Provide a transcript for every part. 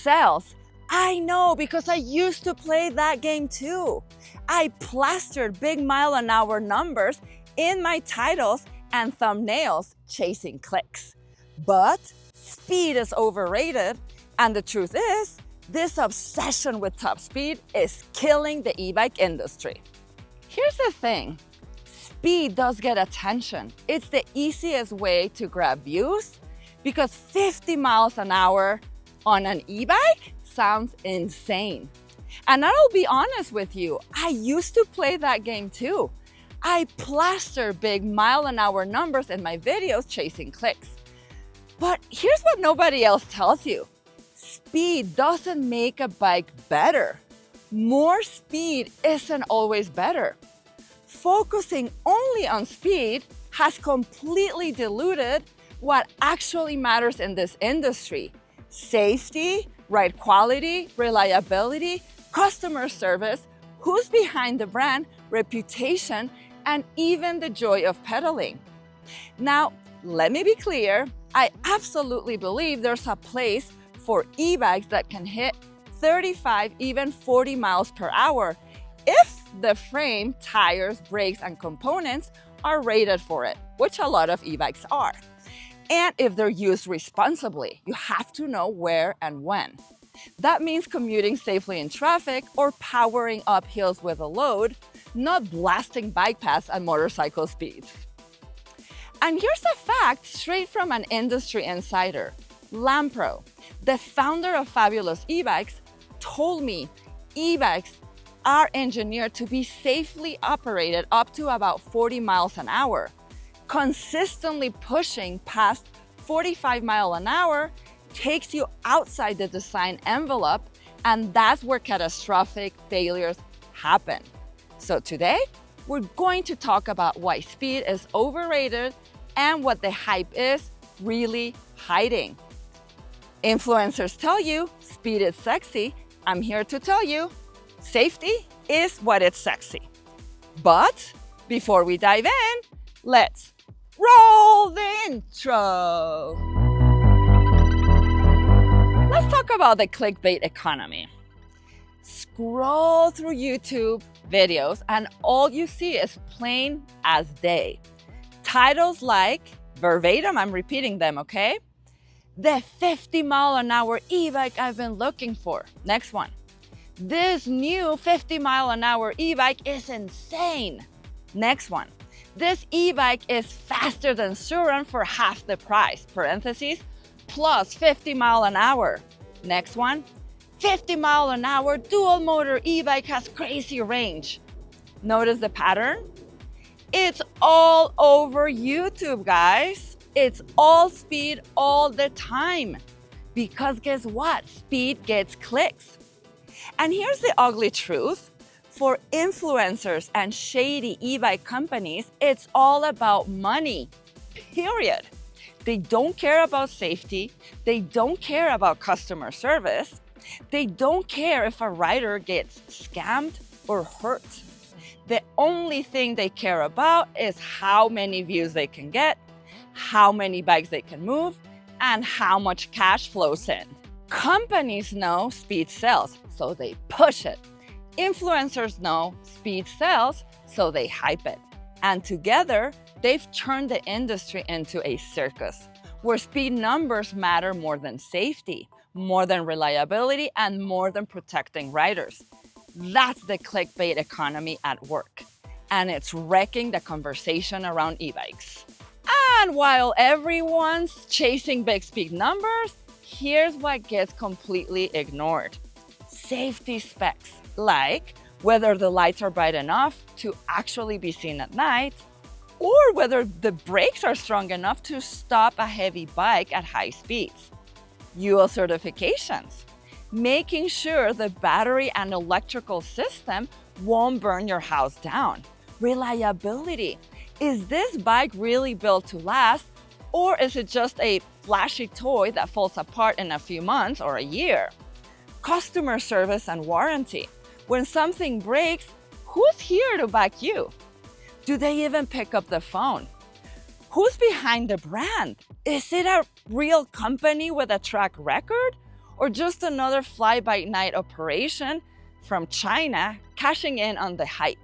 sells. I know, because I used to play that game too. I plastered big mile-an-hour numbers in my titles and thumbnails chasing clicks. But speed is overrated, and the truth is, this obsession with top speed is killing the e-bike industry. Here's the thing, speed does get attention. It's the easiest way to grab views because 50 miles an hour on an e-bike sounds insane. And I'll be honest with you, I used to play that game too. I plaster big mile-an-hour numbers in my videos chasing clicks. But here's what nobody else tells you. Speed doesn't make a bike better. More speed isn't always better. Focusing only on speed has completely diluted what actually matters in this industry. Safety, ride quality, reliability, customer service, who's behind the brand, reputation, and even the joy of pedaling. Now, let me be clear, I absolutely believe there's a place for e-bikes that can hit 35, even 40 miles per hour if the frame, tires, brakes, and components are rated for it, which a lot of e-bikes are. And if they're used responsibly, you have to know where and when. That means commuting safely in traffic or powering up hills with a load, not blasting bike paths at motorcycle speeds. And here's a fact straight from an industry insider. Lampro, the founder of Fabulous e-bikes, told me e-bikes are engineered to be safely operated up to about 40 miles an hour. Consistently pushing past 45 miles an hour takes you outside the design envelope, and that's where catastrophic failures happen. So today, we're going to talk about why speed is overrated and what the hype is really hiding. Influencers tell you speed is sexy. I'm here to tell you safety is what is sexy. But before we dive in, let's roll the intro. Let's talk about the clickbait economy. Scroll through YouTube videos and all you see is plain as day. Titles like, verbatim, I'm repeating them, okay? The 50 mile an hour e-bike I've been looking for. Next one. This new 50 mile an hour e-bike is insane. Next one. This e-bike is faster than Suran for half the price, parentheses, plus 50 mile an hour. Next one. 50 mile an hour dual motor e-bike has crazy range. Notice the pattern? It's all over YouTube, guys. It's all speed all the time. Because guess what? Speed gets clicks. And here's the ugly truth. For influencers and shady e-bike companies, it's all about money, period. They don't care about safety. They don't care about customer service. They don't care if a rider gets scammed or hurt. The only thing they care about is how many views they can get, how many bikes they can move, and how much cash flows in. Companies know speed sells, so they push it. Influencers know speed sells, so they hype it. And together, they've turned the industry into a circus, where speed numbers matter more than safety, more than reliability, and more than protecting riders. That's the clickbait economy at work, and it's wrecking the conversation around e-bikes. And while everyone's chasing big speed numbers, here's what gets completely ignored. Safety specs, like whether the lights are bright enough to actually be seen at night, or whether the brakes are strong enough to stop a heavy bike at high speeds. UL certifications, making sure the battery and electrical system won't burn your house down. Reliability, is this bike really built to last, or is it just a flashy toy that falls apart in a few months or a year? Customer service and warranty, when something breaks, who's here to back you? Do they even pick up the phone? Who's behind the brand? Is it a real company with a track record? or just another fly-by-night operation from China cashing in on the hype.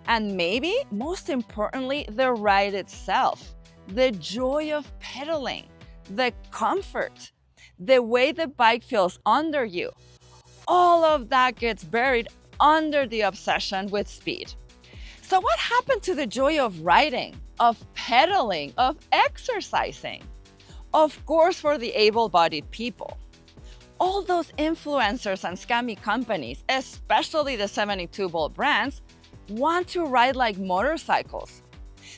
And maybe, most importantly, the ride itself, the joy of pedaling, the comfort, the way the bike feels under you. All of that gets buried under the obsession with speed. So what happened to the joy of riding, of pedaling, of exercising? Of course, for the able-bodied people. All those influencers and scammy companies, especially the 72-volt brands, want to ride like motorcycles.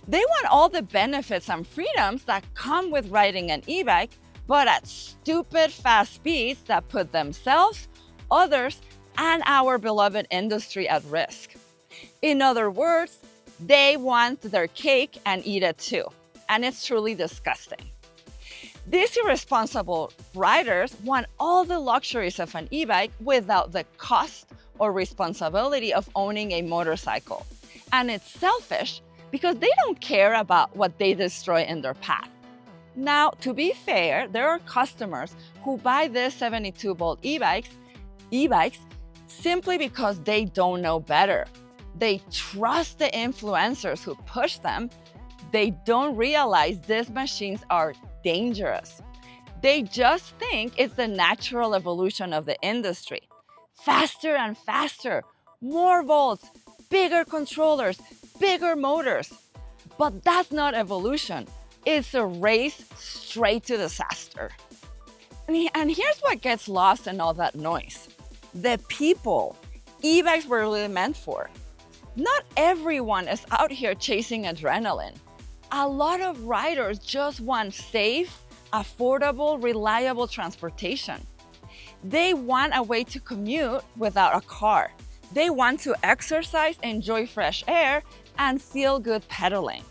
They want all the benefits and freedoms that come with riding an e-bike, but at stupid fast speeds that put themselves, others, and our beloved industry at risk. In other words, they want their cake and eat it too, and it's truly disgusting. These irresponsible riders want all the luxuries of an e-bike without the cost or responsibility of owning a motorcycle. And it's selfish because they don't care about what they destroy in their path. Now, to be fair, there are customers who buy these 72-volt e-bikes simply because they don't know better. They trust the influencers who push them. They don't realize these machines are dangerous. They just think it's the natural evolution of the industry. Faster and faster, more volts, bigger controllers, bigger motors. But that's not evolution. It's a race straight to disaster. And here's what gets lost in all that noise. The people e-bikes were really meant for. Not everyone is out here chasing adrenaline. A lot of riders just want safe, affordable, reliable transportation. They want a way to commute without a car. They want to exercise, enjoy fresh air, and feel good pedaling.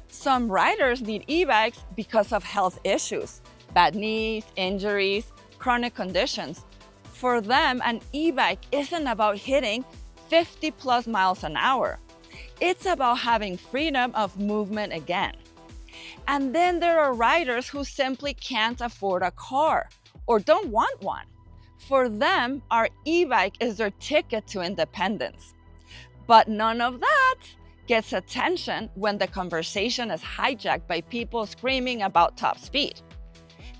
Some riders need e-bikes because of health issues, bad knees, injuries, chronic conditions. For them, an e-bike isn't about hitting 50+ miles an hour. It's about having freedom of movement again. And then there are riders who simply can't afford a car or don't want one. For them, our e-bike is their ticket to independence. But none of that gets attention when the conversation is hijacked by people screaming about top speed.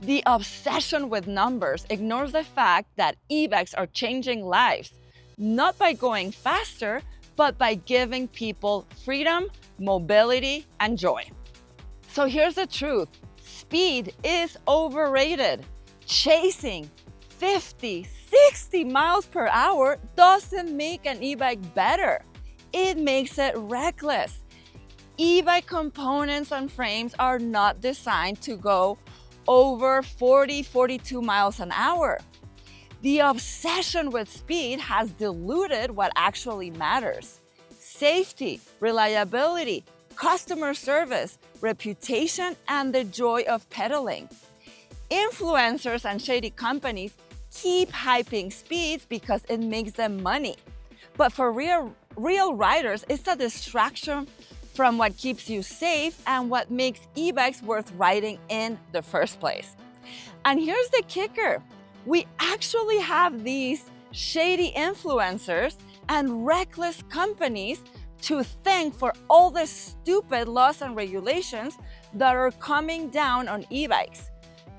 The obsession with numbers ignores the fact that e-bikes are changing lives, not by going faster, but by giving people freedom, mobility, and joy. So here's the truth. Speed is overrated. Chasing 50, 60 miles per hour doesn't make an e-bike better. It makes it reckless. E-bike components and frames are not designed to go over 40, 42 miles an hour. The obsession with speed has diluted what actually matters. Safety, reliability, customer service, reputation, and the joy of pedaling. Influencers and shady companies keep hyping speeds because it makes them money. But for real riders, it's a distraction from what keeps you safe and what makes e-bikes worth riding in the first place. And here's the kicker. We actually have these shady influencers and reckless companies to thank for all the stupid laws and regulations that are coming down on e-bikes.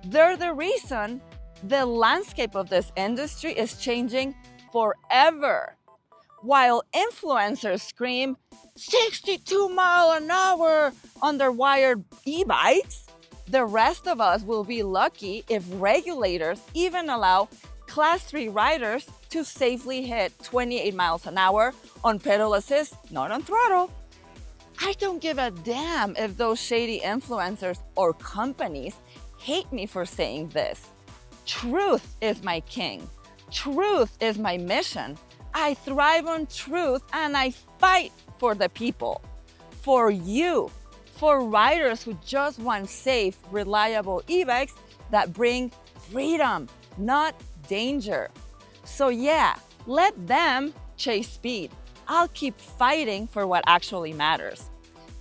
They're the reason the landscape of this industry is changing forever. While influencers scream 62 miles an hour on their wired e-bikes, the rest of us will be lucky if regulators even allow Class 3 riders to safely hit 28 miles an hour on pedal assist, not on throttle. I don't give a damn if those shady influencers or companies hate me for saying this. Truth is my king. Truth is my mission. I thrive on truth and I fight for the people, for you, for riders who just want safe, reliable e-bikes that bring freedom, not danger. So yeah, let them chase speed. I'll keep fighting for what actually matters.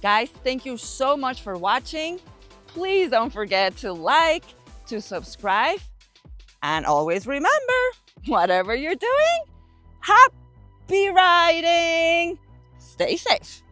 Guys, thank you so much for watching. Please don't forget to like, to subscribe, And always remember, whatever you're doing, happy riding! Stay safe.